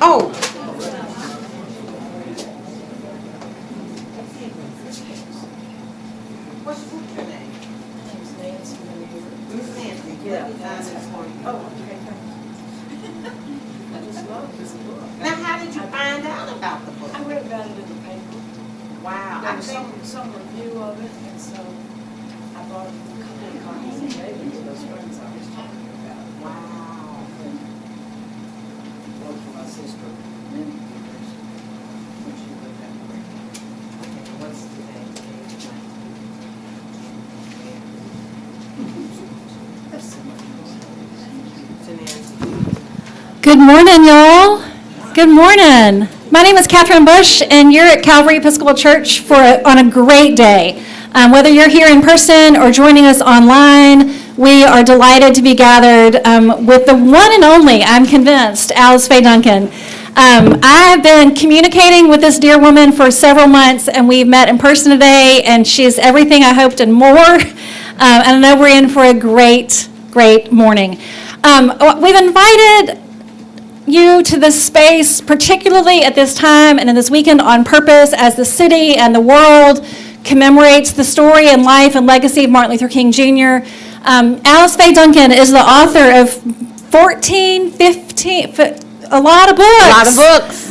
Oh. What's your name? Miss Nancy. Yeah. Oh, okay. I just love this book. Now, how did you find out about the book? I read about it in the paper. Wow. There was some review of it, and so I bought a couple of copies and gave them to those friends I was talking about. Wow. One for my sister, many years, when she lived out there. Okay, what's today? Good morning, y'all. Good morning. My name is Catherine Bush, and you're at Calvary Episcopal Church on a great day. Whether you're here in person or joining us online, we are delighted to be gathered with the one and only, I'm convinced, Alice Faye Duncan. I've been communicating with this dear woman for several months, and we've met in person today, and she's everything I hoped and more. And I know we're in for a great morning. We've invited you to this space, particularly at this time and in this weekend, on purpose, as the city and the world commemorates the story and life and legacy of Martin Luther King Jr. Alice Faye Duncan is the author of 15, a lot of books.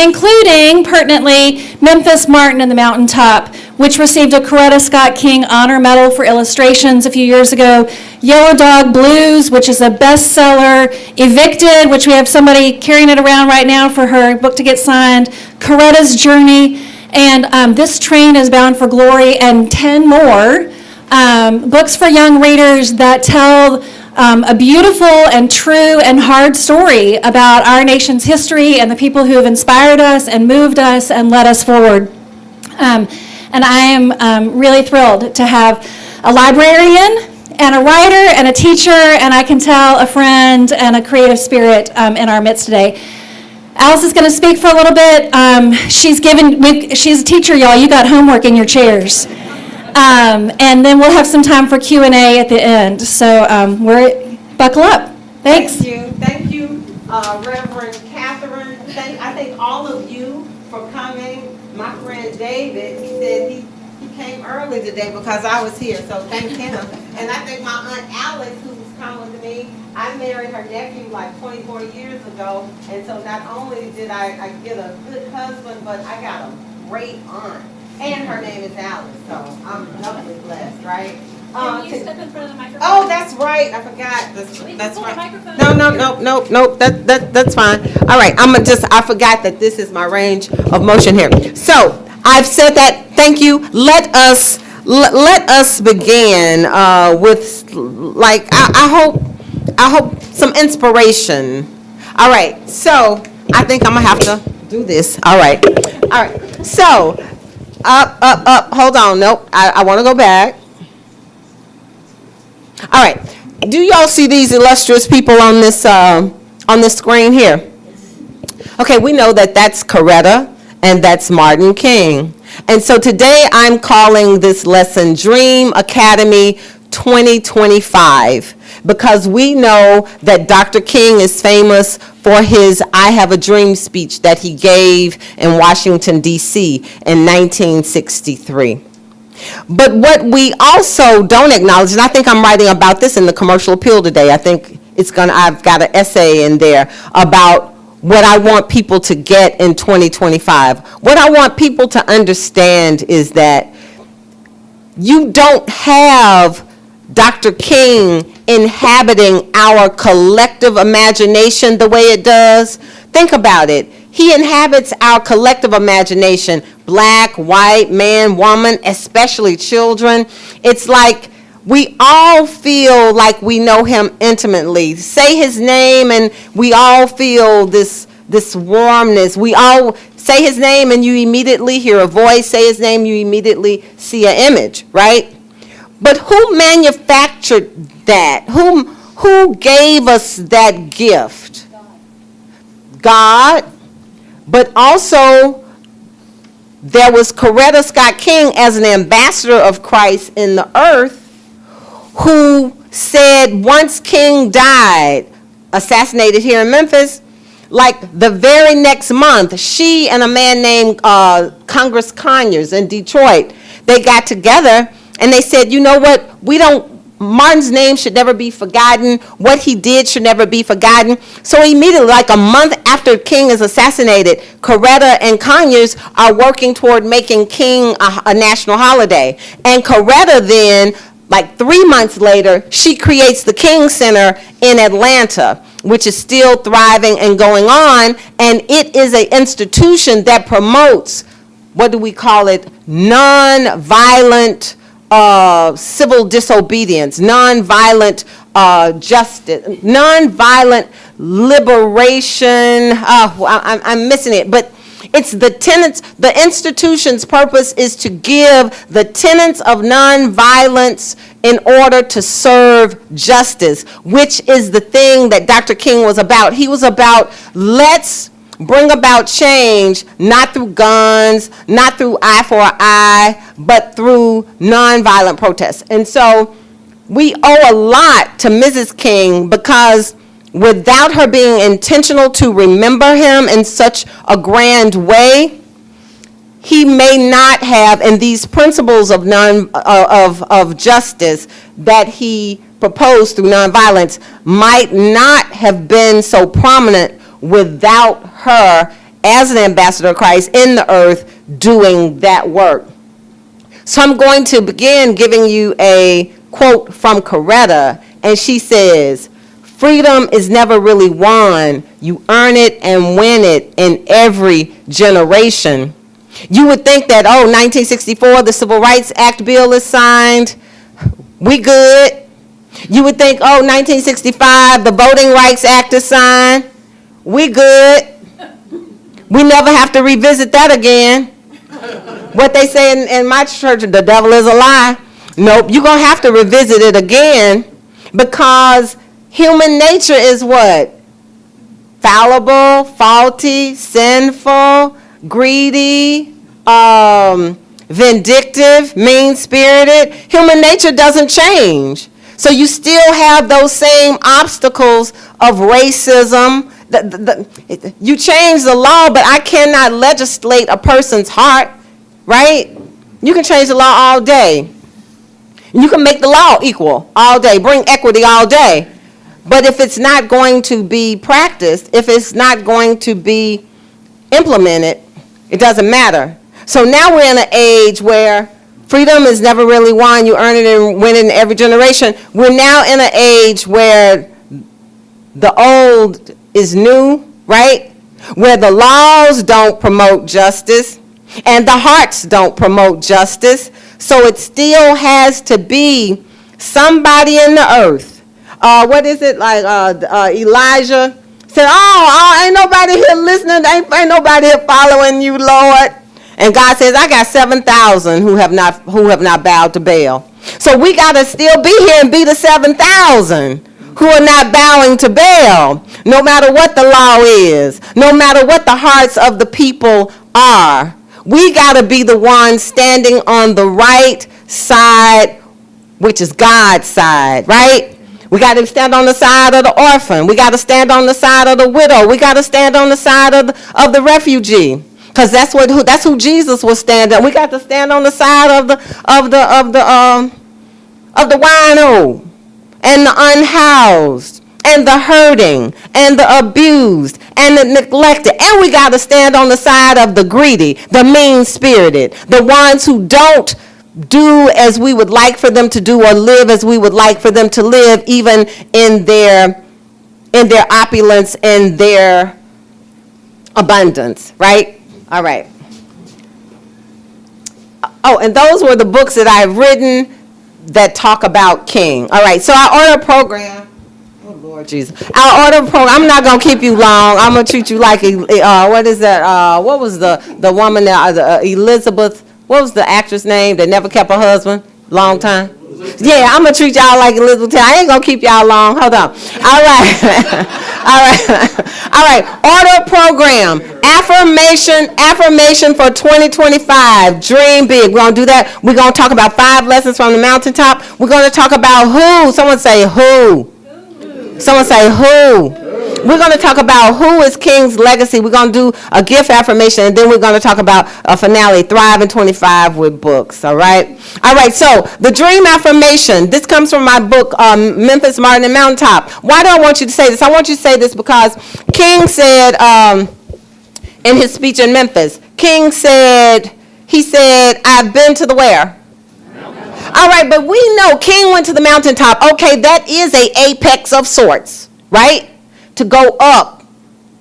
Including, pertinently, Memphis, Martin, and the Mountaintop, which received a Coretta Scott King Honor Medal for illustrations a few years ago. Yellow Dog Blues, which is a bestseller. Evicted, which we have somebody carrying it around right now for her book to get signed. Coretta's Journey, and This Train is Bound for Glory, and 10 more. Books for young readers that tell a beautiful and true and hard story about our nation's history and the people who have inspired us and moved us and led us forward. And I am really thrilled to have a librarian and a writer and a teacher, and I can tell a friend and a creative spirit in our midst today. Alice is going to speak for a little bit. She's a teacher, y'all. You got homework in your chairs. And then we'll have some time for Q&A at the end. So buckle up. Thanks. Thank you, Reverend Catherine. I thank all of you for coming. My friend David, he said he came early today because I was here, so thank him. And I thank my Aunt Alice, who's come with me. I married her nephew like 24 years ago, and so not only did I get a good husband, but I got a great aunt. And her name is Alice, so I'm doubly blessed, right? Can you step in front of the microphone? Oh, that's right. I forgot. That's pull the right. microphone. No. That's fine. All right. I forgot that this is my range of motion here. So I've said that. Thank you. Let us begin with I hope some inspiration. All right. So I think I'm gonna have to do this. All right. So. Up. Hold on. Nope. I want to go back. All right. Do y'all see these illustrious people on this screen here? Okay, we know that that's Coretta and that's Martin King. And so today I'm calling this lesson Dream Academy 2025, because we know that Dr. King is famous for his I Have a Dream speech that he gave in Washington, D.C. in 1963. But what we also don't acknowledge, and I think I'm writing about this in the Commercial Appeal today, I think I've got an essay in there about what I want people to get in 2025. What I want people to understand is that you don't have Dr. King inhabiting our collective imagination the way it does. Think about it. He inhabits our collective imagination, black, white, man, woman, especially children. It's like we all feel like we know him intimately. Say his name and we all feel this warmness. We all say his name and you immediately hear a voice. Say his name, you immediately see an image, right? But who manufactured that? Who gave us that gift? God. But also, there was Coretta Scott King as an ambassador of Christ in the earth, who said once King died, assassinated here in Memphis, like the very next month, she and a man named Congress Conyers in Detroit, they got together and they said, you know what, Martin's name should never be forgotten. What he did should never be forgotten. So immediately, like a month after King is assassinated, Coretta and Conyers are working toward making King a national holiday. And Coretta then, like 3 months later, she creates the King Center in Atlanta, which is still thriving and going on. And it is an institution that promotes, what do we call it, non-violent civil disobedience, nonviolent justice, nonviolent liberation. I'm missing it, but it's the tenets. The institution's purpose is to give the tenets of nonviolence in order to serve justice, which is the thing that Dr. King was about. He was about, let's bring about change, not through guns, not through eye for an eye, but through nonviolent protests. And so we owe a lot to Mrs. King, because without her being intentional to remember him in such a grand way, he may not have, and these principles of of justice that he proposed through nonviolence might not have been so prominent without her as an ambassador of Christ in the earth doing that work. So I'm going to begin giving you a quote from Coretta, and she says, "Freedom is never really won. You earn it and win it in every generation." You would think that, 1964, the Civil Rights Act bill is signed. We good. You would think, 1965, the Voting Rights Act is signed. We good. We never have to revisit that again. What they say in my church, the devil is a lie. Nope, you're going to have to revisit it again, because human nature is what? Fallible, faulty, sinful, greedy, vindictive, mean-spirited. Human nature doesn't change. So you still have those same obstacles of racism. You change the law, but I cannot legislate a person's heart, right? You can change the law all day. You can make the law equal all day, bring equity all day. But if it's not going to be practiced, if it's not going to be implemented, it doesn't matter. So now we're in an age where freedom is never really won. You earn it and win it in every generation. We're now in an age where the old is new, right? Where the laws don't promote justice and the hearts don't promote justice. So it still has to be somebody in the earth. What is it, like Elijah said, ain't nobody here listening, ain't nobody here following you, Lord. And God says, I got 7,000 who have not bowed to Baal. So we got to still be here and be the 7,000 who are not bowing to Baal, no matter what the law is, no matter what the hearts of the people are. We got to be the ones standing on the right side, which is God's side, right? We got to stand on the side of the orphan. We got to stand on the side of the widow. We got to stand on the side of the refugee, because that's who Jesus was standing. We got to stand on the side of the wino and the unhoused and the hurting and the abused and the neglected. And we got to stand on the side of the greedy, the mean-spirited, the ones who don't do as we would like for them to do or live as we would like for them to live, even in their opulence and their abundance, right? All right. And those were the books that I've written that talk about King. All right, so our order program, oh Lord Jesus, our order program, I'm not going to keep you long. I'm going to treat you like, what is that, what was the woman, Elizabeth, what was the actress name that never kept her husband long time? Yeah, I'm going to treat y'all like Elizabeth. I ain't going to keep y'all long. Hold on. All right. All right. Order program. Affirmation for 2025. Dream big. We're going to do that. We're going to talk about 5 lessons from the mountaintop. We're going to talk about who. Someone say who. Someone say who. We're going to talk about who is King's legacy. We're going to do a gift affirmation, and then we're going to talk about a finale, Thrive in 25 with books, all right? All right, so the dream affirmation, this comes from my book, Memphis, Martin, and Mountaintop. Why do I want you to say this? I want you to say this because King said in his speech in Memphis, he said, I've been to the where? All right, but we know King went to the mountaintop. Okay, that is a apex of sorts, right? To go up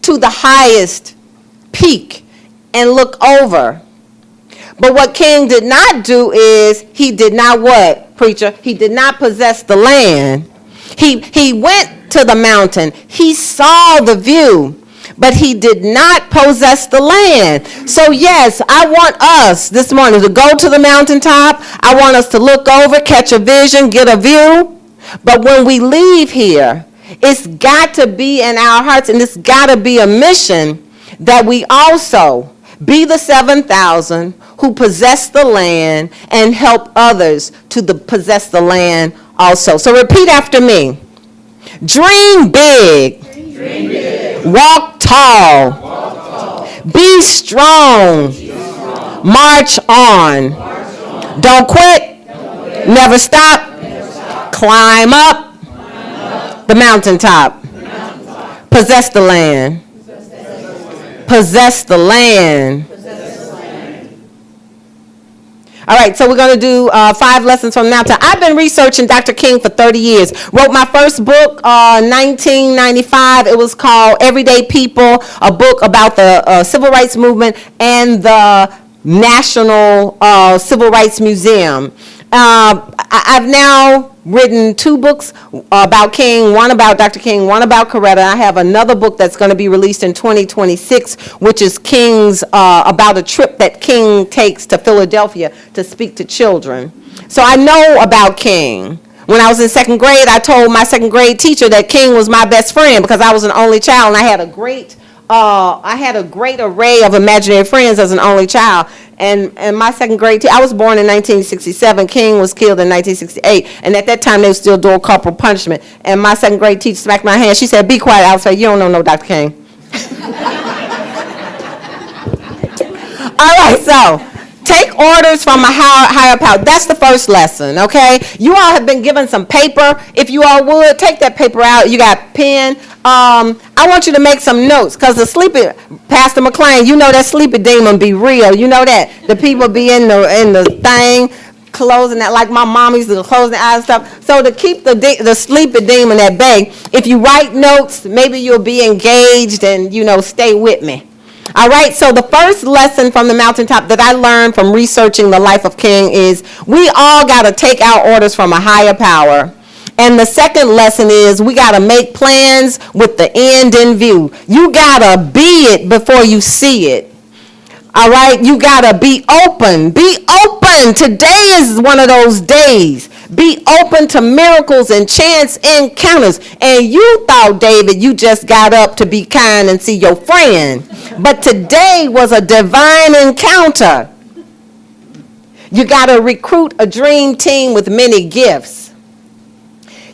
to the highest peak and look over. But what King did not do is, he did not what, preacher? He did not possess the land. He went to the mountain. He saw the view, but he did not possess the land. So yes, I want us this morning to go to the mountaintop. I want us to look over, catch a vision, get a view. But when we leave here, it's got to be in our hearts, and it's got to be a mission that we also be the 7,000 who possess the land and help others to possess the land also. So repeat after me. Dream big. Dream big. Walk tall. Walk tall. Be strong. Be strong. March on. March on. Don't quit. Don't quit. Never stop. Never stop. Climb up. The mountaintop. Possess the land. Possess the land. All right, so we're going to do 5 lessons from the mountain. I've been researching Dr. King for 30 years. Wrote my first book 1995. It was called Everyday People, a book about the civil rights movement and the National Civil Rights Museum. I've now written 2 books about King, one about Dr. King, one about Coretta. I have another book that's going to be released in 2026, which is King's, about a trip that King takes to Philadelphia to speak to children. So I know about King. When I was in 2nd grade, I told my 2nd grade teacher that King was my best friend because I was an only child, and I had a great array of imaginary friends as an only child. And my 2nd grade, I was born in 1967. King was killed in 1968. And at that time, they were still doing corporal punishment. And my 2nd grade teacher smacked my hand. She said, be quiet. I would say, you don't know no Dr. King. All right, so take orders from a higher power. That's the first lesson, okay? You all have been given some paper. If you all would, take that paper out. You got pen. I want you to make some notes because Pastor McLean, you know that sleepy demon be real. You know that. The people be in the thing, closing that, like my mom used to close the eyes and stuff. So to keep the sleepy demon at bay, if you write notes, maybe you'll be engaged and, stay with me. All right, so the first lesson from the mountaintop that I learned from researching the life of King is we all got to take our orders from a higher power. And the second lesson is we got to make plans with the end in view. You got to be it before you see it. All right, you got to be open. Be open. Today is one of those days. Be open to miracles and chance encounters. And you thought, David, you just got up to be kind and see your friend. But today was a divine encounter. You got to recruit a dream team with many gifts.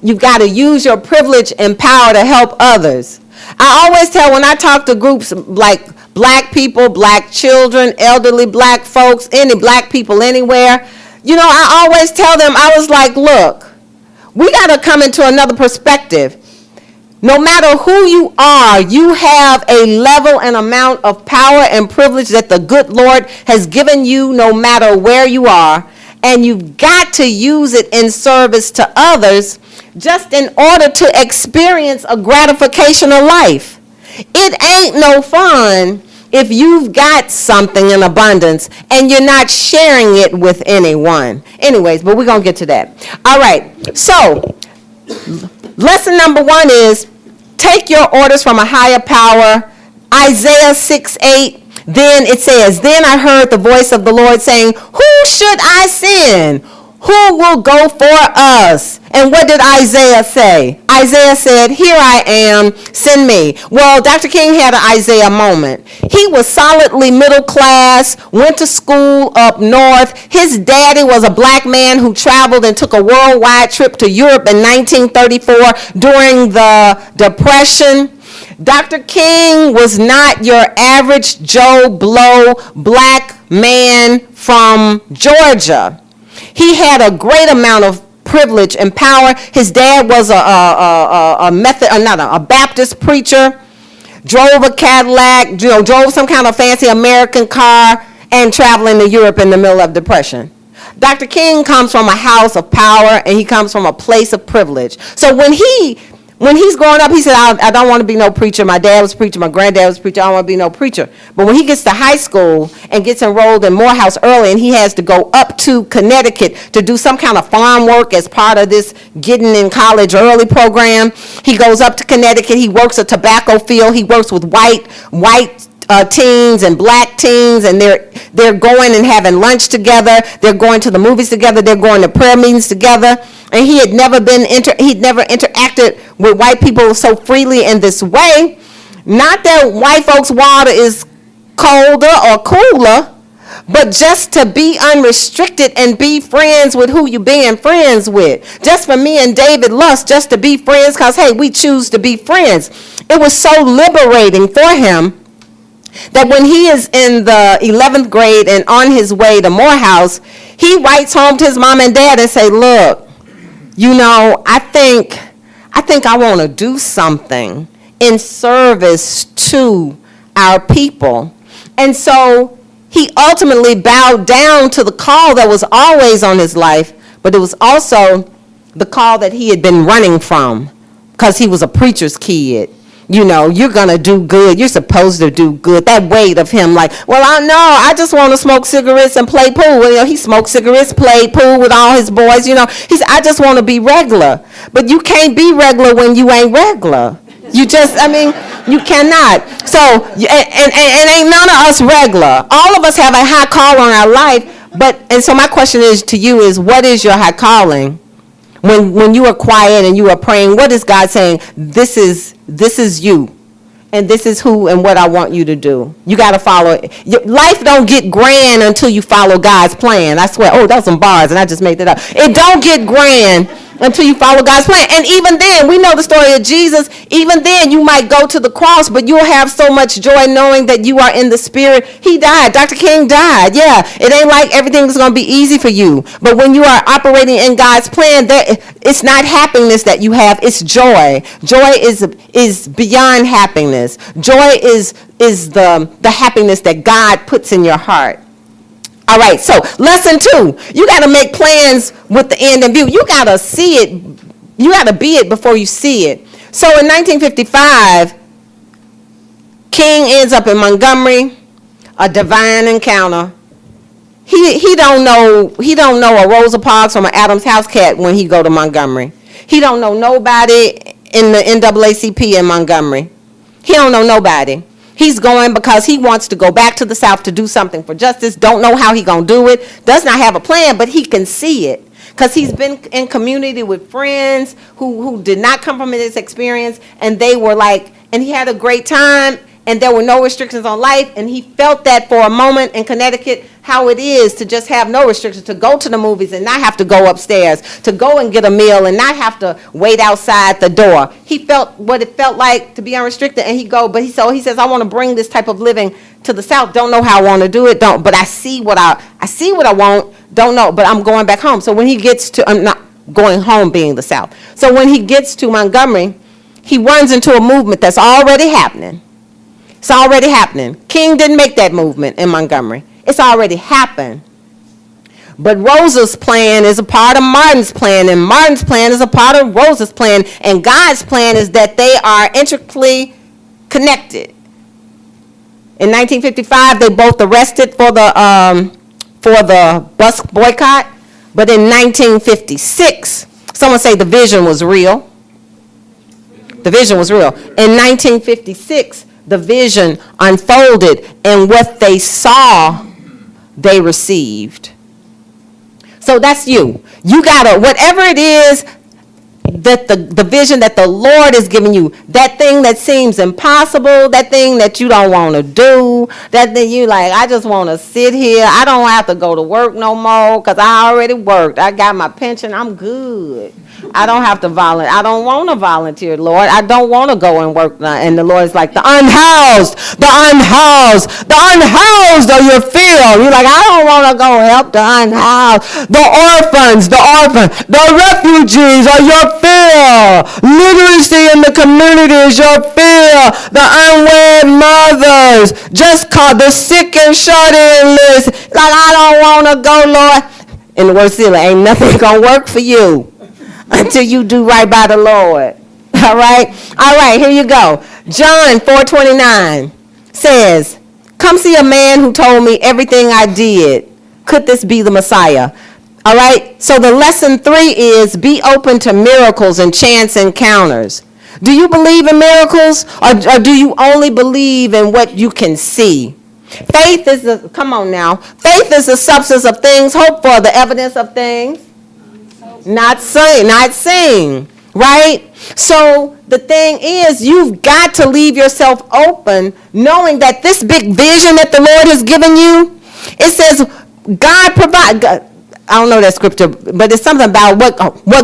You've got to use your privilege and power to help others. I always tell when I talk to groups like black people, black children, elderly black folks, any black people anywhere, I always tell them, I was like, look, we got to come into another perspective. No matter who you are, you have a level and amount of power and privilege that the good Lord has given you no matter where you are. And you've got to use it in service to others just in order to experience a gratification of life. It ain't no fun if you've got something in abundance and you're not sharing it with anyone. Anyways, but we're going to get to that. All right, so lesson number 1 is take your orders from a higher power. Isaiah 6:8. Then it says, then I heard the voice of the Lord saying, who should I send? Who will go for us? And what did Isaiah say? Isaiah said, here I am, send me. Well, Dr. King had an Isaiah moment. He was solidly middle class, went to school up north. His daddy was a black man who traveled and took a worldwide trip to Europe in 1934 during the Depression. Dr. King was not your average Joe Blow black man from Georgia. He had a great amount of privilege and power. His dad was a Baptist preacher, drove a Cadillac, drove some kind of fancy American car, and traveling to Europe in the middle of Depression. Dr. King comes from a house of power, and he comes from a place of privilege. So when he's growing up, he said, I don't want to be no preacher. My dad was a preacher. My granddad was a preacher. I don't want to be no preacher. But when he gets to high school and gets enrolled in Morehouse early, and he has to go up to Connecticut to do some kind of farm work as part of this getting in college early program, he goes up to Connecticut. He works a tobacco field. He works with white teens and black teens, and they're going and having lunch together. They're going to the movies together. They're going to prayer meetings together. And he had never interacted with white people so freely in this way. Not that white folks' water is colder or cooler, but just to be unrestricted and be friends with who you being friends with. Just for me and David Lust, just to be friends because, hey, we choose to be friends. It was so liberating for him that when he is in the 11th grade and on his way to Morehouse, he writes home to his mom and dad and say, look, I think I want to do something in service to our people. And so he ultimately bowed down to the call that was always on his life, but it was also the call that he had been running from because he was a preacher's kid. You're going to do good. You're supposed to do good. That weight of him I just want to smoke cigarettes and play pool. He smoked cigarettes, played pool with all his boys. He said, I just want to be regular. But you can't be regular when you ain't regular. You cannot. So, and ain't none of us regular. All of us have a high call on our life. And so my question to you is, what is your high calling? When you are quiet and you are praying, what is God saying? This is you, and this is who and what I want you to do. You got to follow it. Your life don't get grand until you follow God's plan. I swear. Oh, that was some bars, and I just made that up. It don't get grand until you follow God's plan. And even then, we know the story of Jesus. Even then, you might go to the cross, but you'll have so much joy knowing that you are in the Spirit. He died. Dr. King died. Yeah, it ain't like everything's going to be easy for you. But when you are operating in God's plan, it's not happiness that you have. It's joy. Joy is beyond happiness. Joy is the happiness that God puts in your heart. All right, so lesson 2, you got to make plans with the end in view. You got to see it. You got to be it before you see it. So in 1955, King ends up in Montgomery, a divine encounter. He don't know a Rosa Parks from an Adams House cat when he go to Montgomery. He don't know nobody in the NAACP in Montgomery. He don't know nobody. He's going because he wants to go back to the South to do something for justice. Don't know how he going to do it. Does not have a plan, but he can see it. Because he's been in community with friends who did not come from this experience. And they were and he had a great time. And there were no restrictions on life. And he felt that for a moment in Connecticut, how it is to just have no restrictions, to go to the movies and not have to go upstairs, to go and get a meal and not have to wait outside the door. He felt what it felt like to be unrestricted, and he says, I want to bring this type of living to the South. Don't know how I want to do it, but I see what I want, don't know, but I'm going back home. So when he gets to, I'm not going home being the South. So when he gets to Montgomery, he runs into a movement that's already happening. It's already happening. King didn't make that movement in Montgomery. It's already happened. But Rosa's plan is a part of Martin's plan, and Martin's plan is a part of Rosa's plan, and God's plan is that they are intricately connected. In 1955, they both arrested for the bus boycott, but in 1956, someone say the vision was real. The vision was real. In 1956, the vision unfolded, and what they saw, they received. So that's you. You gotta, whatever it is that the vision that the Lord is giving you, that thing that seems impossible, that thing that you don't want to do, that thing you like, I just want to sit here. I don't have to go to work no more because I already worked. I got my pension. I'm good. I don't have to volunteer. I don't want to volunteer, Lord. I don't want to go and work. And the Lord is like, the unhoused are your field. You're like, I don't want to go help the unhoused. The orphans, the refugees are your field. Literacy in the community is your field. The unwed mothers, just called the sick and shut-in list. Like, I don't want to go, Lord. In the word still, ain't nothing going to work for you until you do right by the Lord. All right, here you go. John 4:29 says, come see a man who told me everything I did. Could this be the Messiah? All right, so the lesson 3 is be open to miracles and chance encounters. Do you believe in miracles, or do you only believe in what you can see? Faith is the, come on now, faith is the substance of things hoped for, the evidence of things not seen, right? So the thing is, you've got to leave yourself open, knowing that this big vision that the Lord has given you, it says God provides. I don't know that scripture, but it's something about what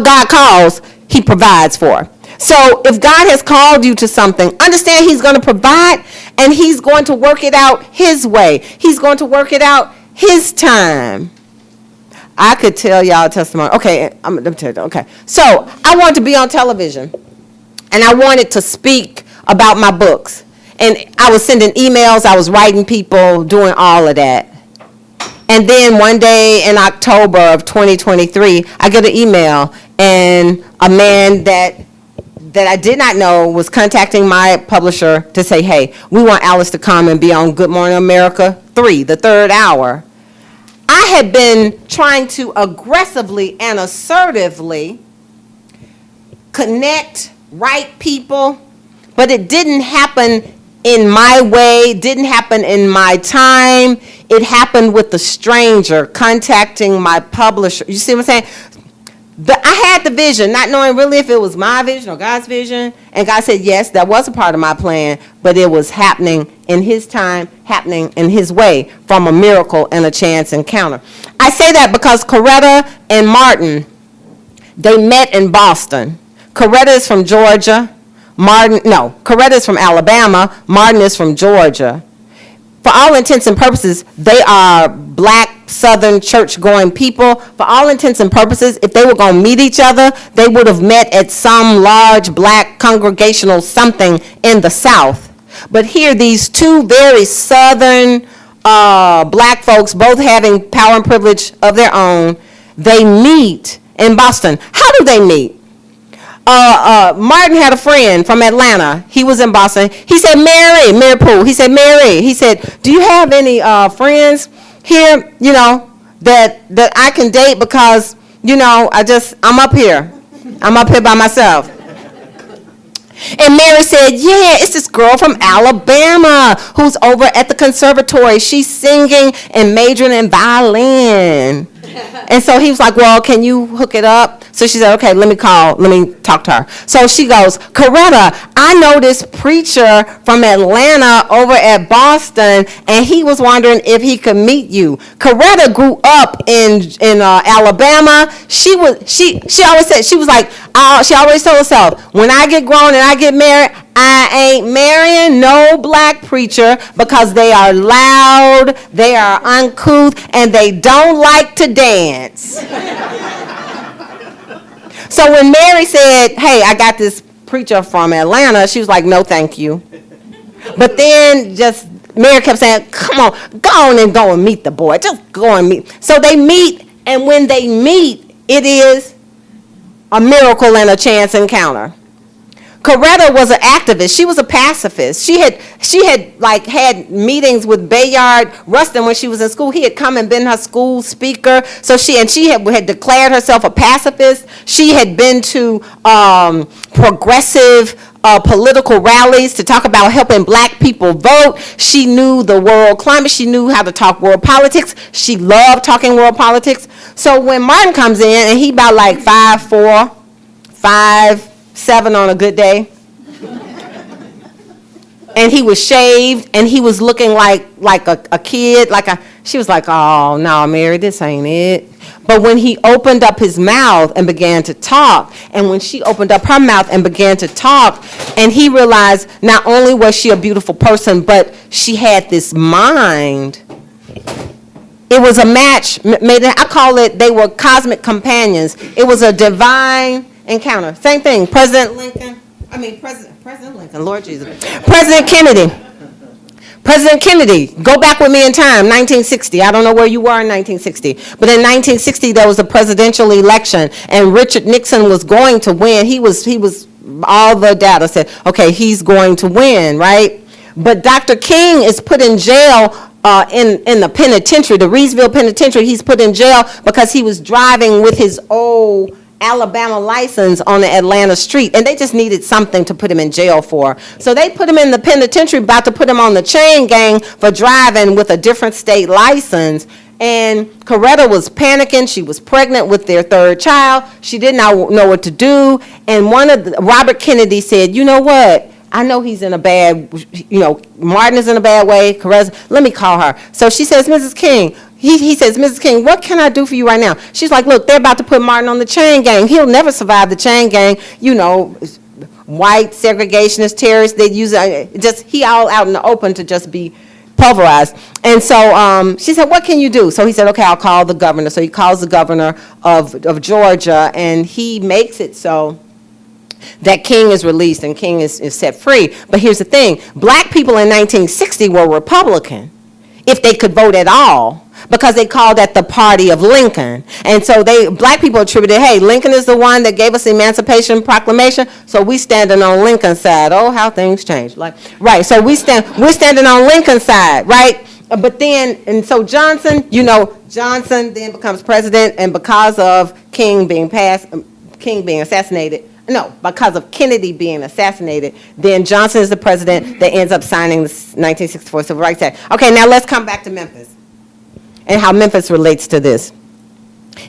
God calls, he provides for. So if God has called you to something, understand he's going to provide, and he's going to work it out his way. He's going to work it out his time. I could tell y'all a testimony. Okay, I'm going to tell you. Okay, so I wanted to be on television, and I wanted to speak about my books. And I was sending emails, I was writing people, doing all of that. And then one day in October of 2023, I get an email, and a man that I did not know was contacting my publisher to say, hey, we want Alice to come and be on Good Morning America 3, the third hour. I had been trying to aggressively and assertively connect right people, but it didn't happen in my way, didn't happen in my time. It happened with the stranger contacting my publisher. You see what I'm saying? I had the vision, not knowing really if it was my vision or God's vision. And God said, yes, that was a part of my plan, but it was happening in his time, happening in his way, from a miracle and a chance encounter. I say that because Coretta and Martin, they met in Boston. Coretta is from Georgia. Coretta is from Alabama. Martin is from Georgia. For all intents and purposes, they are black, southern, church-going people. For all intents and purposes, if they were going to meet each other, they would have met at some large black congregational something in the South. But here, these two very southern black folks, both having power and privilege of their own, they meet in Boston. How do they meet? Martin had a friend from Atlanta. He was in Boston. He said, Mary Poole. He said, Mary. He said, do you have any friends here, that I can date because, I'm up here. I'm up here by myself. And Mary said, yeah, it's this girl from Alabama who's over at the conservatory. She's singing and majoring in violin. And so he was like, well, can you hook it up? So she said, okay, let me talk to her. So she goes, Coretta, I know this preacher from Atlanta over at Boston, and he was wondering if he could meet you. Coretta grew up in Alabama. She always said, she always told herself, when I get grown and I get married, I ain't marrying no black preacher because they are loud, they are uncouth, and they don't like to dance. So when Mary said, hey, I got this preacher from Atlanta, she was like, no, thank you. But then Mary kept saying, come on, go and meet the boy. Just go and meet. So they meet, and when they meet, it is a miracle and a chance encounter. Coretta was an activist. She was a pacifist. She had had meetings with Bayard Rustin when she was in school. He had come and been her school speaker. So she had declared herself a pacifist. She had been to progressive political rallies to talk about helping black people vote. She knew the world climate. She knew how to talk world politics. She loved talking world politics. So when Martin comes in, and he about like 5'4", 5'7" on a good day. And he was shaved, and he was looking like a kid, she was like, oh, no, Mary, this ain't it. But when he opened up his mouth and began to talk, and when she opened up her mouth and began to talk, and he realized not only was she a beautiful person, but she had this mind. It was a match made. I call it, they were cosmic companions. It was a divine encounter. Same thing, President Lincoln, Lord Jesus. President Kennedy. President Kennedy, go back with me in time, 1960. I don't know where you were in 1960, but in 1960 there was a presidential election, and Richard Nixon was going to win. He was all the data said, okay, he's going to win, right? But Dr. King is put in jail in the penitentiary, the Reedsville Penitentiary. He's put in jail because he was driving with his old Alabama license on the Atlanta street, and they just needed something to put him in jail for. So they put him in the penitentiary, about to put him on the chain gang for driving with a different state license. And Coretta was panicking. She was pregnant with their third child. She did not know what to do. And Robert Kennedy said, you know what? I know he's in a bad, Martin is in a bad way. Coretta, let me call her. So she says, Mrs. King, he says, Mrs. King, what can I do for you right now? She's like, look, they're about to put Martin on the chain gang. He'll never survive the chain gang. White segregationist terrorists, they use he all out in the open to just be pulverized. And so she said, what can you do? So he said, okay, I'll call the governor. So he calls the governor of Georgia, and he makes it so that King is released and King is set free. But here's the thing, black people in 1960 were Republican, if they could vote at all, because they called that the party of Lincoln. And so black people attributed, hey, Lincoln is the one that gave us the Emancipation Proclamation, so we standing on Lincoln's side. Oh, how things change. Right, so we're standing on Lincoln's side, right? But then, and so Johnson then becomes president, and because of King being assassinated, because of Kennedy being assassinated, then Johnson is the president that ends up signing the 1964 Civil Rights Act. Okay, now let's come back to Memphis and how Memphis relates to this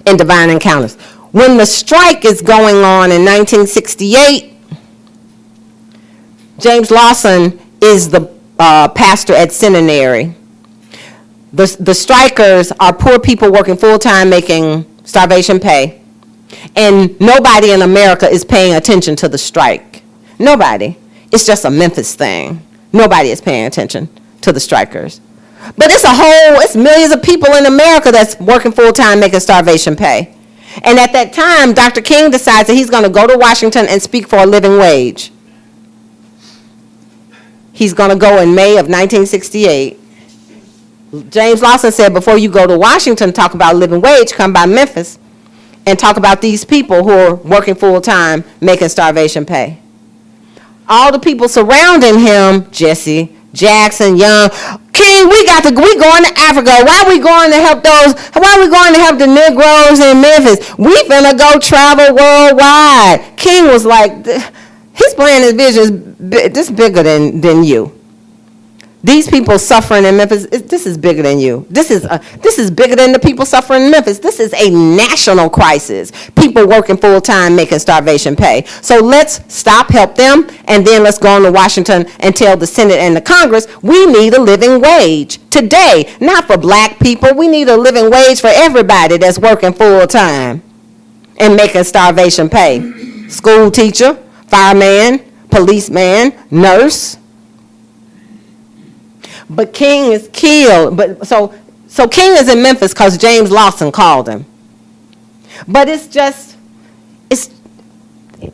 in divine encounters. When the strike is going on in 1968, James Lawson is the pastor at seminary. The strikers are poor people working full-time, making starvation pay. And nobody in America is paying attention to the strike. Nobody. It's just a Memphis thing. Nobody is paying attention to the strikers. But it's millions of people in America that's working full-time, making starvation pay. And at that time, Dr. King decides that he's going to go to Washington and speak for a living wage. He's going to go in May of 1968. James Lawson said, before you go to Washington to talk about living wage, come by Memphis and talk about these people who are working full-time, making starvation pay. All the people surrounding him, Jesse, Jackson, Young, King, we going to Africa. Why are we going to help the Negroes in Memphis? We finna go travel worldwide. King was like, his plan, his vision is bigger than you. These people suffering in Memphis, this is bigger than you. This is bigger than the people suffering in Memphis. This is a national crisis. People working full-time, making starvation pay. So let's stop, help them, and then let's go on to Washington and tell the Senate and the Congress, we need a living wage today, not for black people. We need a living wage for everybody that's working full-time and making starvation pay. School teacher, fireman, policeman, nurse. But King is killed. But so King is in Memphis because James Lawson called him. But it's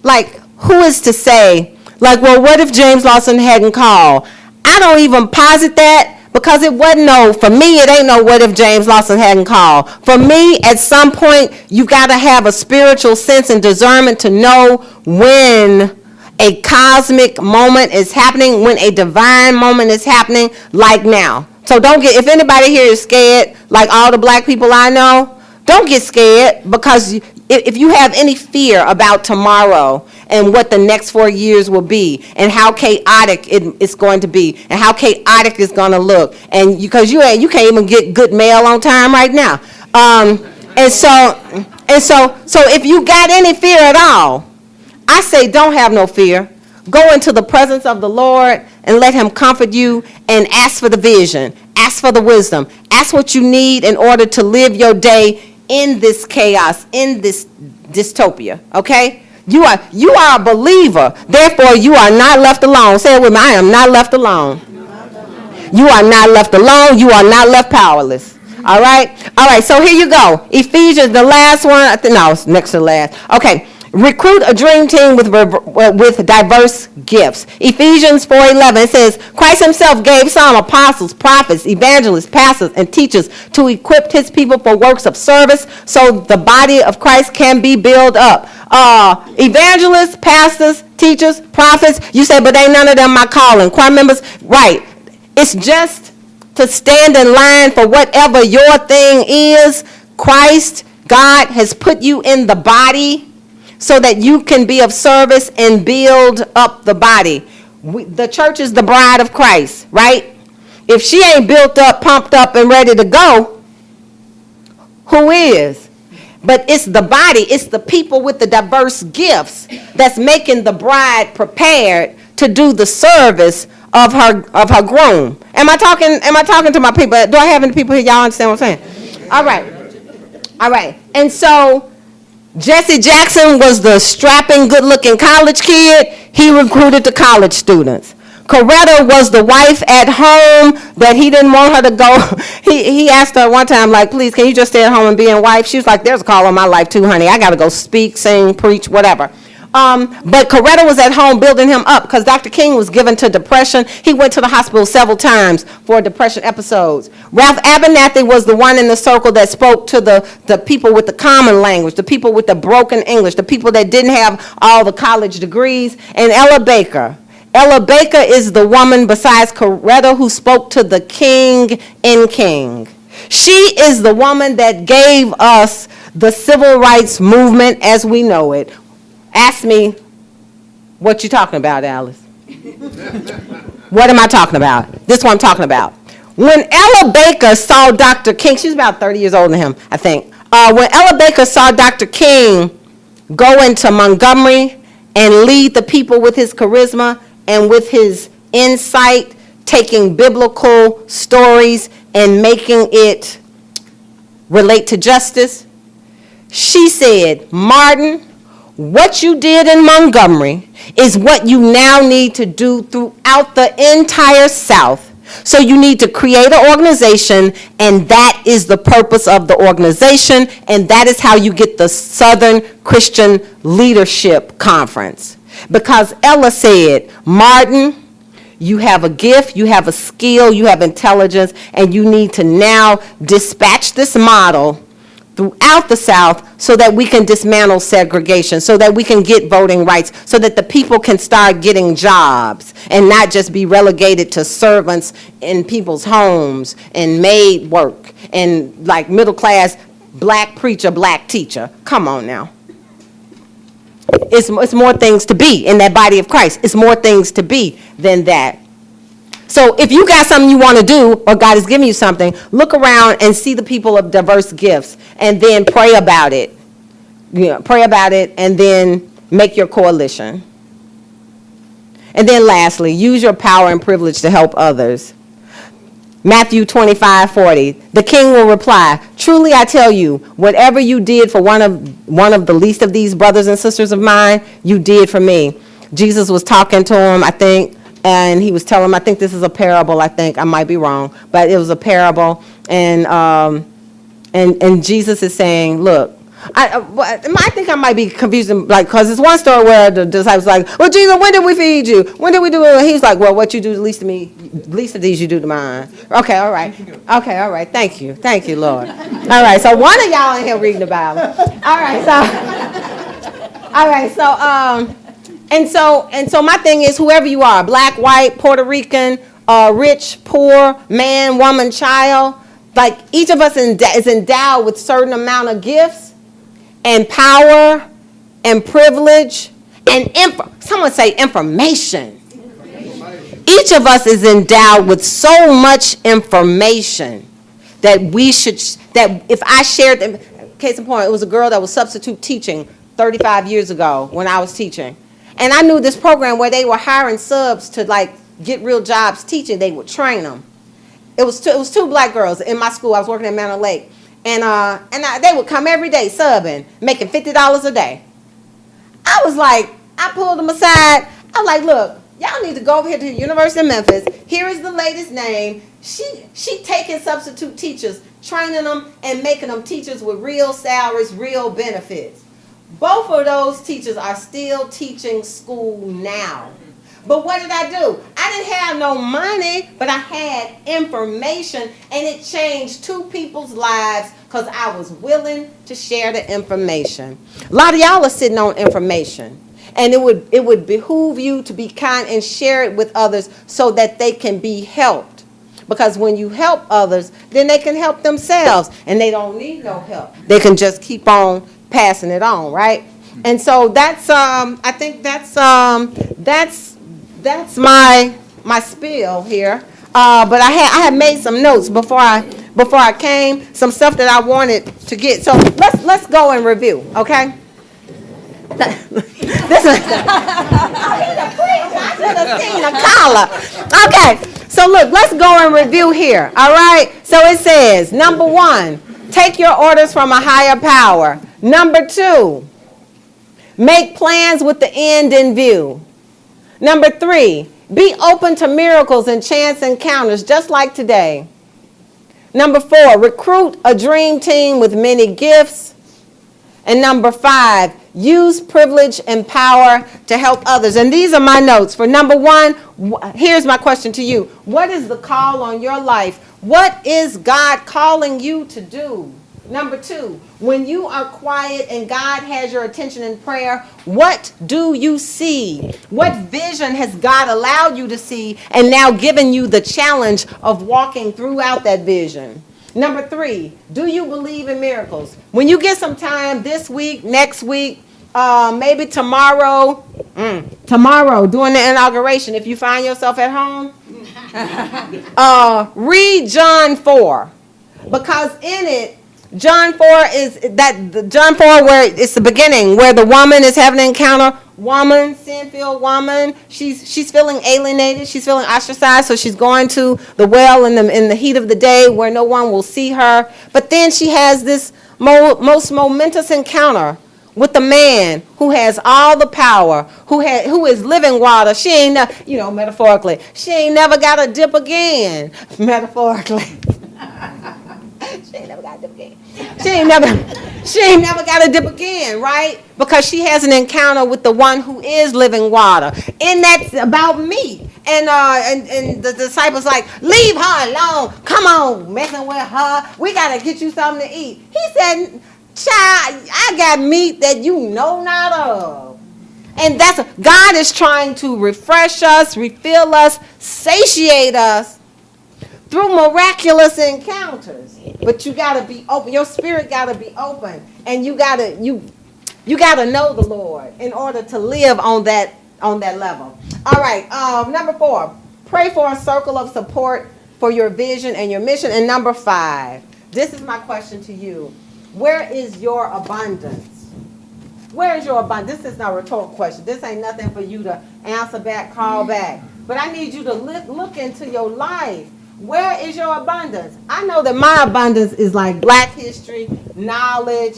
like, who is to say, like, well, what if James Lawson hadn't called? I don't even posit that, because it wasn't for me, it ain't no what if James Lawson hadn't called. For me, at some point, you got to have a spiritual sense and discernment to know when a cosmic moment is happening, when a divine moment is happening, like now. So if anybody here is scared, like all the black people I know, don't get scared, because if you have any fear about tomorrow and what the next 4 years will be and how chaotic it's going to be and how chaotic it's going to look, and because you can't even get good mail on time right now. And so if you got any fear at all, I say don't have no fear. Go into the presence of the Lord and let him comfort you and ask for the vision. Ask for the wisdom. Ask what you need in order to live your day in this chaos, in this dystopia, okay? You are a believer. Therefore, you are not left alone. Say it with me. I am not left alone. You are not left alone. You are not left powerless. All right? All right, so here you go. Ephesians, the last one. No, it's next to the last. Okay. Recruit a dream team with diverse gifts. Ephesians 4:11 says, Christ himself gave some apostles, prophets, evangelists, pastors, and teachers to equip his people for works of service so the body of Christ can be built up. Evangelists, pastors, teachers, prophets, you say, but ain't none of them my calling. Choir members, right. It's just to stand in line for whatever your thing is. Christ, God has put you in the body so that you can be of service and build up the body. The church is the bride of Christ, right? If she ain't built up, pumped up, and ready to go, who is? But it's the body, it's the people with the diverse gifts that's making the bride prepared to do the service of her groom. Am I talking to my people? Do I have any people here? Y'all understand what I'm saying? All right. And so Jesse Jackson was the strapping, good-looking college kid. He recruited the college students. Coretta was the wife at home that he didn't want her to go. He asked her one time, like, please, can you just stay at home and be a wife? She was like, there's a call on my life too, honey. I got to go speak, sing, preach, whatever. But Coretta was at home building him up because Dr. King was given to depression. He went to the hospital several times for depression episodes. Ralph Abernathy was the one in the circle that spoke to the people with the common language, the people with the broken English, the people that didn't have all the college degrees. And Ella Baker. Ella Baker is the woman besides Coretta who spoke to the king in King. She is the woman that gave us the civil rights movement as we know it. Ask me, what you talking about, Alice? What am I talking about? This is what I'm talking about. When Ella Baker saw Dr. King, she's about 30 years older than him, I think. When Ella Baker saw Dr. King go into Montgomery and lead the people with his charisma and with his insight, taking biblical stories and making it relate to justice, she said, Martin, what you did in Montgomery is what you now need to do throughout the entire South. So you need to create an organization, and that is the purpose of the organization, and that is how you get the Southern Christian Leadership Conference. Because Ella said, Martin, you have a gift, you have a skill, you have intelligence, and you need to now dispatch this model throughout the South so that we can dismantle segregation, so that we can get voting rights, so that the people can start getting jobs and not just be relegated to servants in people's homes and maid work and like middle class black preacher, black teacher. Come on now. It's more things to be in that body of Christ. It's more things to be than that. So if you got something you want to do, or God is giving you something, look around and see the people of diverse gifts, and then pray about it. Pray about it, and then make your coalition. And then lastly, use your power and privilege to help others. Matthew 25:40. The king will reply, truly I tell you, whatever you did for one of the least of these brothers and sisters of mine, you did for me. Jesus was talking to him, I think, and he was telling him, I think this is a parable, I might be wrong, but it was a parable, and Jesus is saying, look, I think I might be confusing, like, because it's one story where the disciples like, well, Jesus, when did we feed you? When did we do it? And he's like, well, what you do to least of me, least of these you do to mine. Okay, all right. Okay, all right. Thank you, Lord. All right, so one of y'all in here reading the Bible. And so my thing is, whoever you are, black, white, Puerto Rican, rich, poor, man, woman, child, like each of us is endowed with certain amount of gifts and power and privilege and someone say information. Each of us is endowed with so much information that that if I shared them, case in point, it was a girl that was substitute teaching 35 years ago when I was teaching. And I knew this program where they were hiring subs to like get real jobs teaching. They would train them. It was two black girls in my school. I was working at Mountain Lake. They would come every day subbing, making $50 a day. I was like, I pulled them aside. I was like, look, y'all need to go over here to the University of Memphis. Here is the latest name. She taking substitute teachers, training them and making them teachers with real salaries, real benefits. Both of those teachers are still teaching school now. But what did I do? I didn't have no money, but I had information, and it changed two people's lives because I was willing to share the information. A lot of y'all are sitting on information, and it would behoove you to be kind and share it with others so that they can be helped. Because when you help others, then they can help themselves, and they don't need no help. They can just keep on passing it on, right? And so that's I think that's my spiel here. But I had made some notes before I came, some stuff that I wanted to get. So let's go and review, okay? This is I should have seen a collar. Okay, so look, let's go and review here. All right. So it says, number 1, take your orders from a higher power. Number 2, make plans with the end in view. Number 3, be open to miracles and chance encounters just like today. Number 4, recruit a dream team with many gifts. And number 5, use privilege and power to help others. And these are my notes. For number 1, here's my question to you. What is the call on your life? What is God calling you to do? Number 2, when you are quiet and God has your attention in prayer, what do you see? What vision has God allowed you to see and now given you the challenge of walking throughout that vision? Number 3, do you believe in miracles? When you get some time this week, next week, maybe tomorrow during the inauguration, if you find yourself at home, read John 4, because in it, John 4 where it's the beginning, where the woman is having an encounter. Woman, sin-filled woman, she's feeling alienated, she's feeling ostracized, so she's going to the well in the heat of the day where no one will see her. But then she has this most momentous encounter with the man who has all the power, who is living water. She ain't, metaphorically, she ain't never got a dip again, metaphorically. She ain't never got a dip again. She ain't never got a dip again, right? Because she has an encounter with the one who is living water. And that's about me. And the disciples like, leave her alone. Come on, messing with her. We got to get you something to eat. He said, child, I got meat that you know not of. And God is trying to refresh us, refill us, satiate us through miraculous encounters. But you got to be open. Your spirit got to be open. And you got to know the Lord in order to live on that level. All right. Number 4, pray for a circle of support for your vision and your mission. And number 5, this is my question to you. Where is your abundance? Where is your abundance? This is not a rhetorical question. This ain't nothing for you to answer back, call back. But I need you to look into your life. Where is your abundance? I know that my abundance is like Black history, knowledge.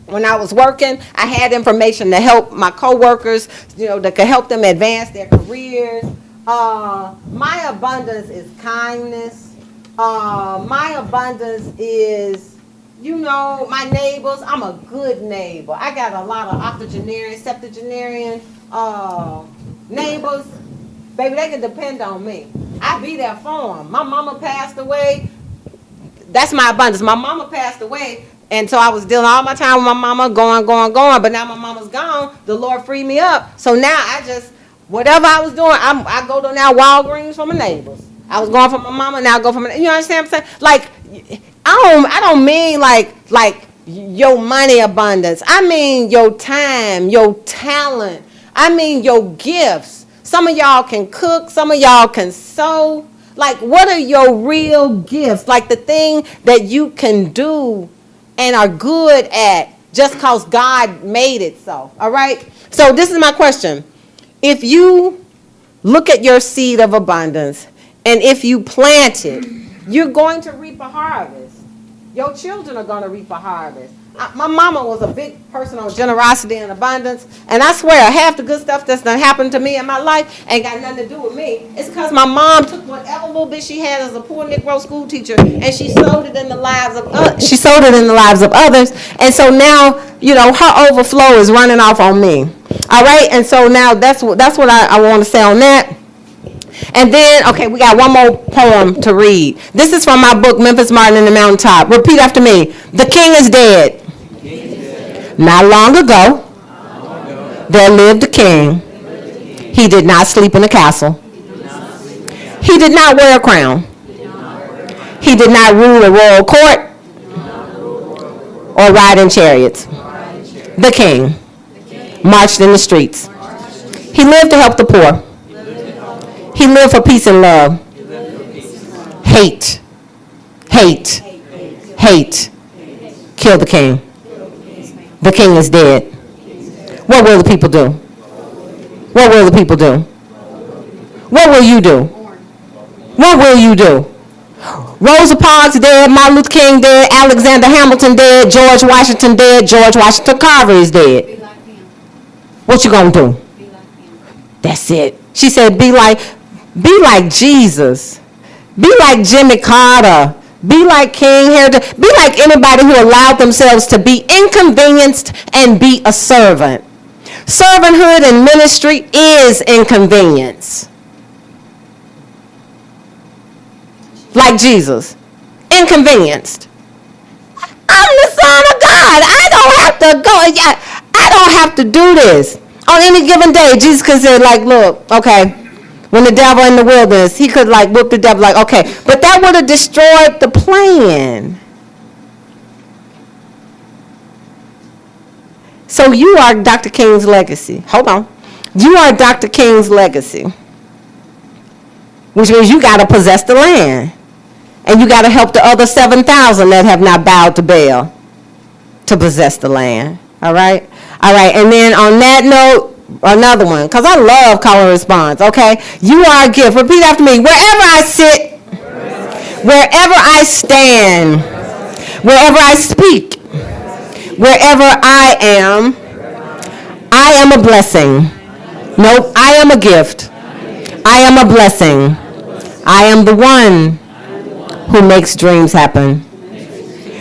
When I was working, I had information to help my coworkers, that could help them advance their careers. My abundance is kindness. My abundance is, my neighbors. I'm a good neighbor. I got a lot of octogenarian, septuagenarian neighbors. Baby, they can depend on me. I be there for them. My mama passed away. That's my abundance. My mama passed away, and so I was dealing all my time with my mama, going. But now my mama's gone. The Lord freed me up. So now whatever I was doing, I go to now Walgreens for my neighbors. I was going for my mama, now I go for my. You understand what I'm saying? Like, I don't mean like your money abundance. I mean your time, your talent. I mean your gifts. Some of y'all can cook. Some of y'all can sew. Like, what are your real gifts? Like the thing that you can do and are good at. just because God made it so. All right? So this is my question. If you look at your seed of abundance, and if you plant it, you're going to reap a harvest. Your children are going to reap a harvest. My mama was a big person on generosity and abundance, and I swear half the good stuff that's done happened to me in my life ain't got nothing to do with me. It's because my mom took whatever little bit she had as a poor Negro school teacher, and she sowed it in the lives of others. And so now, you know, her overflow is running off on me. All right, and so now that's what I want to say on that. And then, okay, we got one more poem to read. This is from my book, Memphis Martin and the Mountaintop. Repeat after me. The king is dead. Not long ago, there lived a king. He did not sleep in a castle. He did not wear a crown. He did not rule a royal court or ride in chariots. The king marched in the streets. He lived to help the poor. He lived for peace and love. Hate. Kill the king. The king is dead. What will the people do? What will the people do? What will you do? What will you do? Rosa Parks dead, Martin Luther King dead, Alexander Hamilton dead, George Washington dead, George Washington Carver is dead. What you gonna do? That's it. She said, be like Jesus. Be like Jimmy Carter. Be like King Herod. Be like anybody who allowed themselves to be inconvenienced and be a servant. Servanthood and ministry is inconvenience. Like Jesus. Inconvenienced. I'm the Son of God. I don't have to go. I don't have to do this. On any given day, Jesus could say, like, look, okay, when the devil in the wilderness, he could like whip the devil like, okay, but that would have destroyed the plan. So you are Dr. King's legacy. Hold on. You are Dr. King's legacy, which means you got to possess the land. And you got to help the other 7,000 that have not bowed to Baal to possess the land. All right? All right. And then on that note, another one, because I love call and response, okay? You are a gift. Repeat after me. Wherever I sit, wherever I stand, wherever I speak, wherever I am a blessing. Nope, I am a gift. I am a blessing. I am the one who makes dreams happen.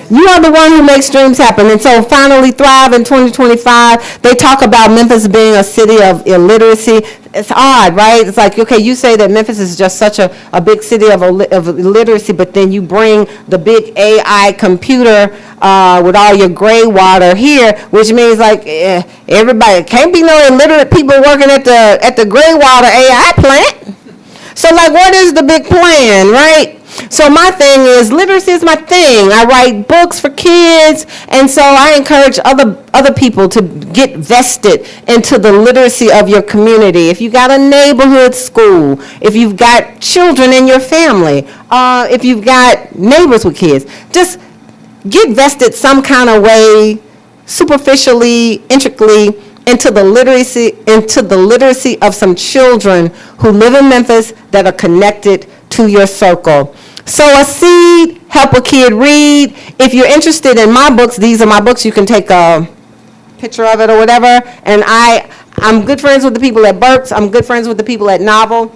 You are the one who makes dreams happen. And so finally, Thrive in 2025, they talk about Memphis being a city of illiteracy. It's odd, right? It's like, okay, you say that Memphis is just such a big city of illiteracy, but then you bring the big AI computer with all your gray water here, which means like everybody, can't be no illiterate people working at the gray water AI plant. So like, what is the big plan, right? So my thing is, literacy is my thing. I write books for kids, and so I encourage other people to get vested into the literacy of your community. If you got a neighborhood school, if you've got children in your family, if you've got neighbors with kids, just get vested some kind of way, superficially, intricately, into the literacy of some children who live in Memphis that are connected to your circle. Sow a seed, help a kid read. If you're interested in my books, these are my books. You can take a picture of it or whatever. And I'm good friends with the people at Burke's. I'm good friends with the people at Novel.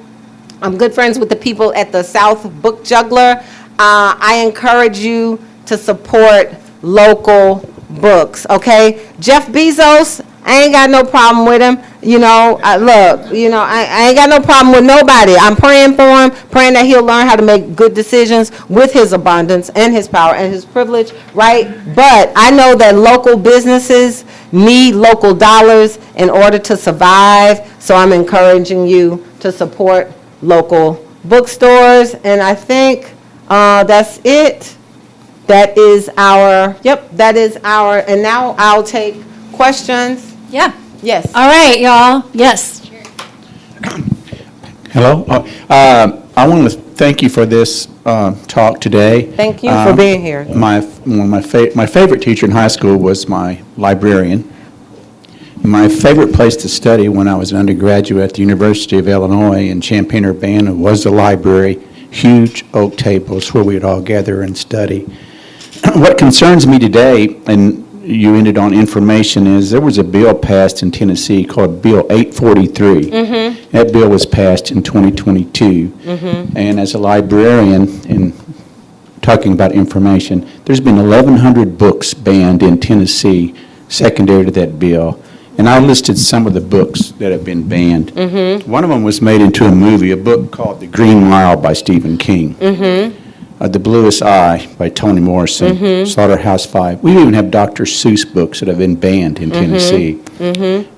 I'm good friends with the people at the South Book Juggler. I encourage you to support local books, okay? Jeff Bezos, I ain't got no problem with him. You know, I ain't got no problem with nobody. I'm praying for him, praying that he'll learn how to make good decisions with his abundance and his power and his privilege, right? But I know that local businesses need local dollars in order to survive, so I'm encouraging you to support local bookstores, and I think that's it. That is our, and now I'll take questions. Yeah. Yes. All right, y'all. Yes. Hello. I want to thank you for this talk today. Thank you for being here. My favorite teacher in high school was my librarian. My favorite place to study when I was an undergraduate at the University of Illinois in Champaign-Urbana was the library, huge oak tables where we'd all gather and study. What concerns me today, and you ended on information, is there was a bill passed in Tennessee called Bill 843. That bill was passed in 2022. And as a librarian, and talking about information, there's been 1,100 books banned in Tennessee secondary to that bill. And I listed some of the books that have been banned. One of them was made into a movie, a book called The Green Mile by Stephen King. The Bluest Eye by Toni Morrison, Slaughterhouse-Five. We even have Dr. Seuss books that have been banned in Tennessee.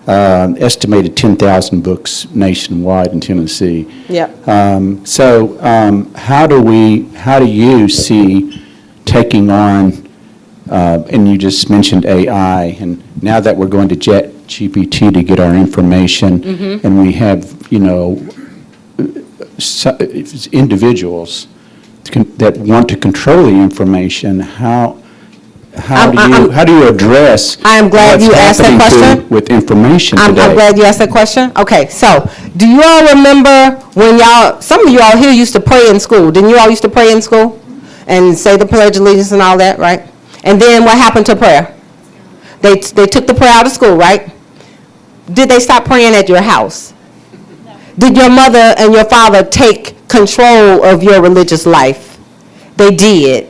Estimated 10,000 books nationwide in Tennessee. Yep. How do you see taking on, and you just mentioned AI, and now that we're going to ChatGPT to get our information, and we have, individuals that want to control the information, how do you address I am glad what's you asked that happening question. with information I'm today? glad you asked that question. Okay, so do you all remember when some of you all here used to pray in school? Didn't you all used to pray in school and say the Pledge of Allegiance and all that, right? And then what happened to prayer? They took the prayer out of school, right? Did they stop praying at your house? Did your mother and your father take control of your religious life? They did.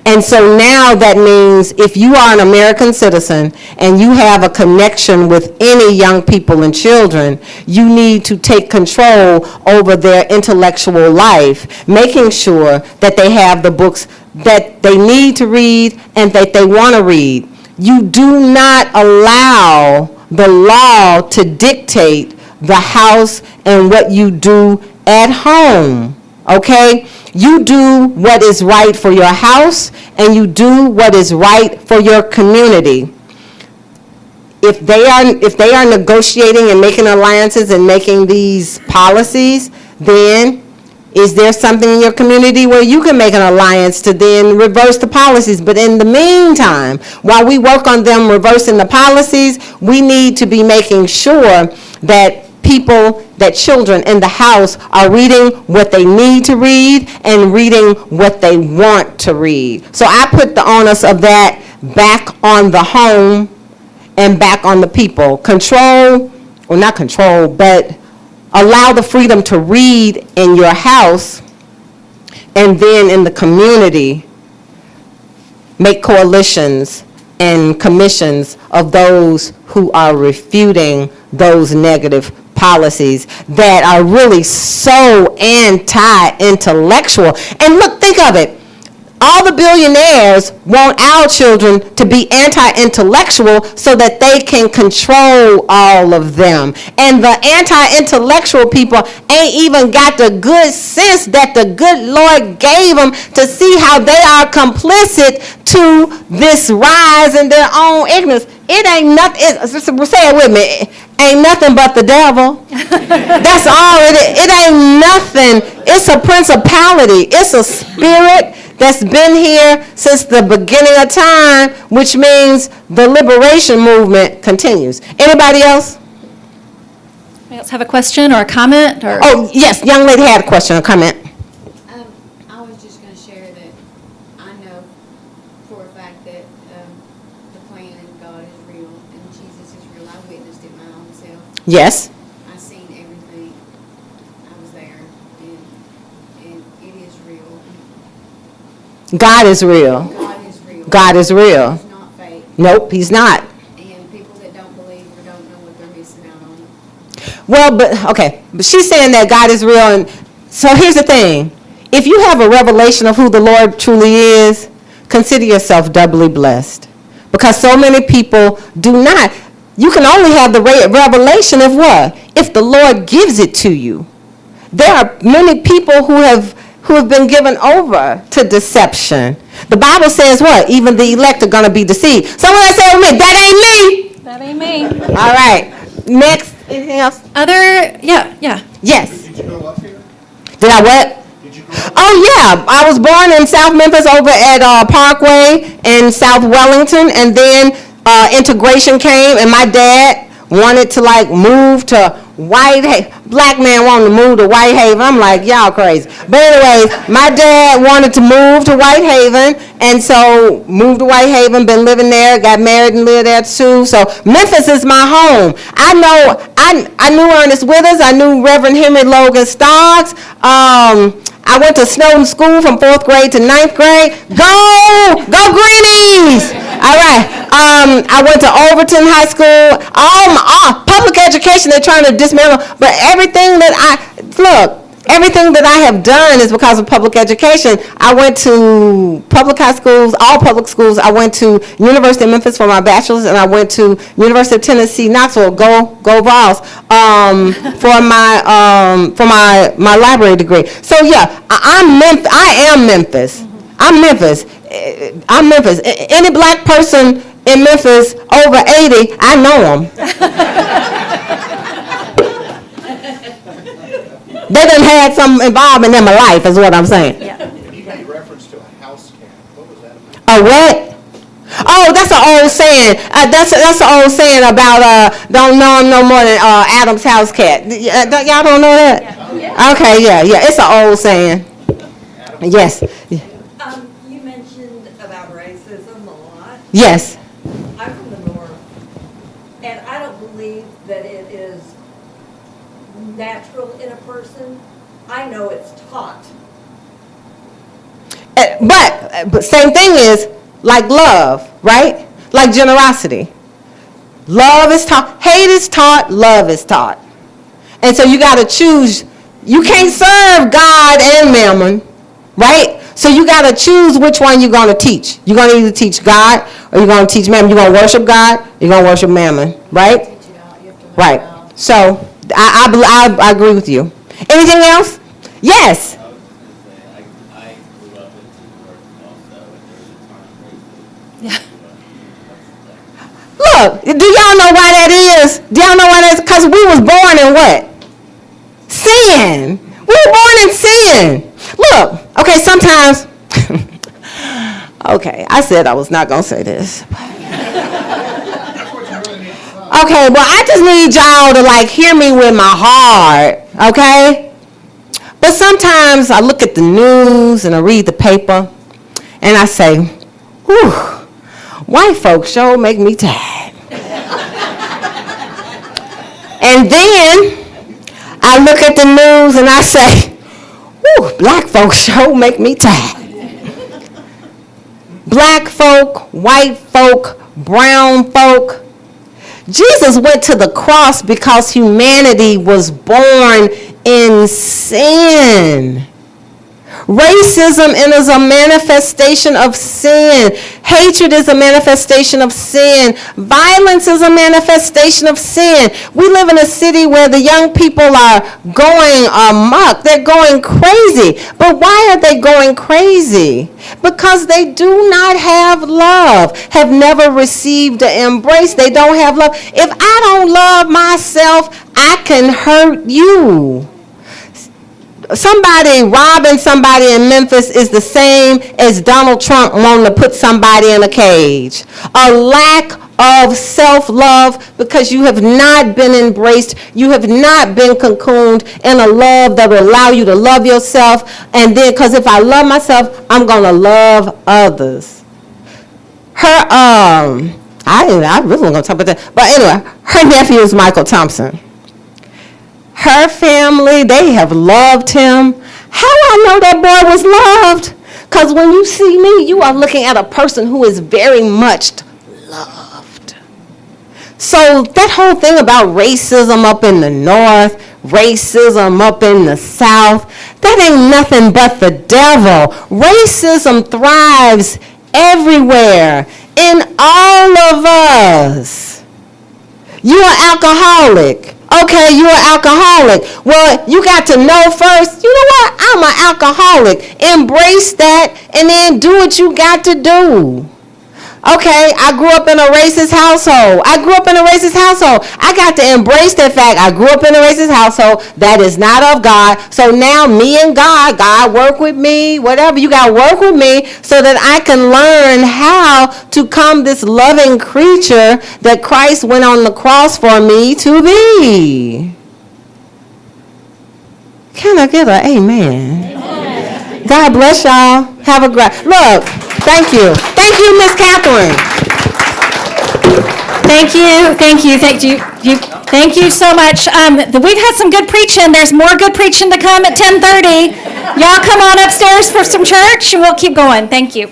And so now that means if you are an American citizen and you have a connection with any young people and children, you need to take control over their intellectual life, making sure that they have the books that they need to read and that they want to read. You do not allow the law to dictate the house and what you do at home, okay? You do what is right for your house, and you do what is right for your community. If they are negotiating and making alliances and making these policies, then is there something in your community where you can make an alliance to then reverse the policies? But in the meantime, while we work on them reversing the policies, we need to be making sure that children in the house are reading what they need to read and reading what they want to read. So I put the onus of that back on the home and back on the people. Control, or not control, but allow the freedom to read in your house, and then in the community, make coalitions and commissions of those who are refuting those negative policies that are really so anti-intellectual. And look, think of it. All the billionaires want our children to be anti-intellectual so that they can control all of them. And the anti-intellectual people ain't even got the good sense that the good Lord gave them to see how they are complicit to this rise in their own ignorance. It ain't nothing, say it with me, ain't nothing but the devil. That's all it is. It ain't nothing. It's a principality. It's a spirit that's been here since the beginning of time, which means the liberation movement continues. Anybody else? Anybody else have a question or a comment? Or? Oh, yes, young lady had a question or comment. I was just going to share that I know for a fact that the plan and God is real and Jesus is real. I witnessed it my own self. Yes. I seen everything. I was there, and it is real. God is real. God is real. God is real. He's not fake. Nope, he's not. And people that don't believe or don't know what they're missing out on. Well, but she's saying that God is real. And so here's the thing. If you have a revelation of who the Lord truly is, consider yourself doubly blessed. Because so many people do not. You can only have the revelation of what? If the Lord gives it to you. There are many people who have been given over to deception. The Bible says what? Even the elect are going to be deceived. Someone else say with me, that ain't me. That ain't me. All right. Next. Anything else? Yeah. Yes. Did you grow up here? Did I what? Did you grow Oh, yeah. I was born in South Memphis over at Parkway in South Wellington, and then integration came, and my dad wanted to, like, move to Whitehaven. Black man wanted to move to Whitehaven. I'm like, y'all crazy. But anyways, my dad wanted to move to Whitehaven, and so moved to Whitehaven, been living there, got married and lived there too. So Memphis is my home. I knew Ernest Withers. I knew Reverend Henry Logan Stoggs. I went to Snowden School from 4th grade to 9th grade. Go Greenies! All right. I went to Overton High School. Public education, they're trying to dismantle. But everything that I have done is because of public education. I went to public high schools, all public schools. I went to University of Memphis for my bachelor's, and I went to University of Tennessee, Knoxville, go Vols, for my library degree. So yeah, I am Memphis. I'm Memphis. I'm Memphis. Any black person in Memphis over 80, I know them. They done had some involvement in my life, is what I'm saying. You made reference to a house cat. What was that about? A what? Oh, that's an old saying. That's an old saying about don't know him no more than Adam's house cat. Y'all don't know that? Yeah. Okay, yeah. It's an old saying. Yes. You mentioned about racism a lot. Yes. I'm from the North, and I don't believe that it is natural in a person. I know it's taught. But same thing is like love, right? Like generosity. Love is taught. Hate is taught. Love is taught. And so you got to choose. You can't serve God and mammon, right? So you got to choose which one you're going to teach. You're going to either teach God or you're going to teach mammon. You're going to worship God, you're going to worship mammon, right? Right. So I agree with you. Anything else? Yes. I was just going to say, I grew up in North also, and there was a time where Yeah. Look, do y'all know why that is? Do y'all know why that is? Because we was born in what? Sin. We were born in sin. Look, okay, sometimes, okay, I said I was not going to say this. Okay, well, I just need y'all to, like, hear me with my heart, okay? But sometimes I look at the news and I read the paper and I say, whew, white folks sure make me tired. And then I look at the news and I say, whew, black folks sure make me tired. Black folk, white folk, brown folk. Jesus went to the cross because humanity was born in sin. Racism is a manifestation of sin. Hatred is a manifestation of sin. Violence is a manifestation of sin. We live in a city where the young people are going amok. They're going crazy. But why are they going crazy? Because they do not have love, have never received an embrace. They don't have love. If I don't love myself, I can hurt you. Somebody robbing somebody in Memphis is the same as Donald Trump wanting to put somebody in a cage. A lack of self-love because you have not been embraced. You have not been cocooned in a love that will allow you to love yourself. And then, because if I love myself, I'm going to love others. I really wasn't going to talk about that. But anyway, her nephew is Michael Thompson. Her family, they have loved him. How I know that boy was loved? Because when you see me, you are looking at a person who is very much loved. So that whole thing about racism up in the North, racism up in the South, that ain't nothing but the devil. Racism thrives everywhere, in all of us. You're an alcoholic. Okay, you're an alcoholic. Well, you got to know first, you know what? I'm an alcoholic. Embrace that and then do what you got to do. Okay, I grew up in a racist household. I got to embrace that fact. I grew up in a racist household. That is not of God. So now me and God work with me, whatever. You got to work with me so that I can learn how to become this loving creature that Christ went on the cross for me to be. Can I get an amen? God bless y'all. Have a great, look, thank you. Thank you, Miss Catherine. Thank you so much. We've had some good preaching. There's more good preaching to come at 10:30. Y'all come on upstairs for some church, and we'll keep going. Thank you.